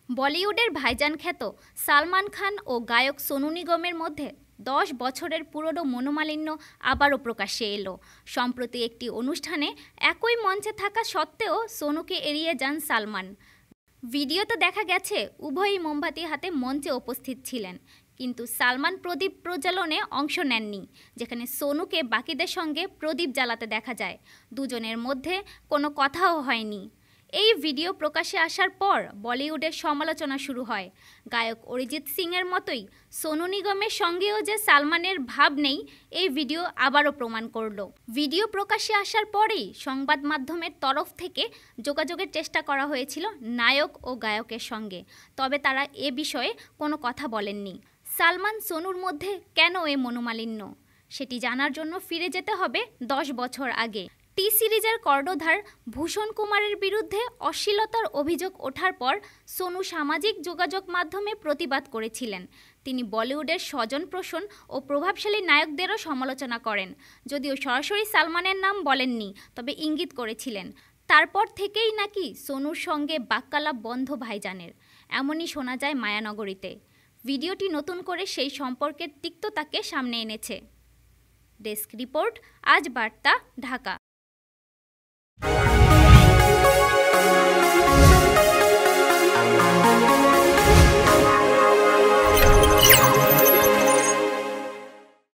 বলিউডের ভাইজান খ্যাত সালমান খান ও গায়ক সোনু নিগমের মধ্যে 10 বছরের পুরনো মনোমালিন্য আবারও প্রকাশ্যে এলো। সম্প্রতি একটি অনুষ্ঠানে একই মঞ্চে থাকা সত্ত্বেও সোনুকে এড়িয়ে যান সালমান। ভিডিওতে দেখা গেছে উভয়ই মোমবাতি হাতে মঞ্চে উপস্থিত ছিলেন, কিন্তু সালমান প্রদীপ প্রজ্বালনে অংশ নেননি, যেখানে সোনুকে বাকিদের সঙ্গে প্রদীপ জ্বালাতে দেখা যায়। দুজনের মধ্যে কোনো কথাও হয়নি। এই ভিডিও প্রকাশ্যে আসার পর বলিউডের সমালোচনা শুরু হয়। গায়ক অরিজিৎ সিংয়ের মতোই সোনু নিগমের সঙ্গেও যে সালমানের ভাব নেই, এই ভিডিও আবারও প্রমাণ করল। ভিডিও প্রকাশ্যে আসার পরেই সংবাদ মাধ্যমের তরফ থেকে যোগাযোগের চেষ্টা করা হয়েছিল নায়ক ও গায়কের সঙ্গে, তবে তারা এ বিষয়ে কোনো কথা বলেননি। সালমান সোনুর মধ্যে কেন এ মনোমালিন্য, সেটি জানার জন্য ফিরে যেতে হবে 10 বছর আগে। টি সিরিজের কর্ণধার ভূষণ কুমারের বিরুদ্ধে অশ্লীলতার অভিযোগ ওঠার পর সোনু সামাজিক যোগাযোগ মাধ্যমে প্রতিবাদ করেছিলেন। তিনি বলিউডের স্বজনপ্রসূন ও প্রভাবশালী নায়কদেরও সমালোচনা করেন, যদিও সরাসরি সালমানের নাম বলেননি, তবে ইঙ্গিত করেছিলেন। তারপর থেকেই নাকি সোনুর সঙ্গে বাক্যালাপ বন্ধ ভাইজানের, এমনই শোনা যায় মায়ানগরীতে। ভিডিওটি নতুন করে সেই সম্পর্কের তিক্ততাকে সামনে এনেছে। ডেস্ক রিপোর্ট, আজ বার্তা, ঢাকা।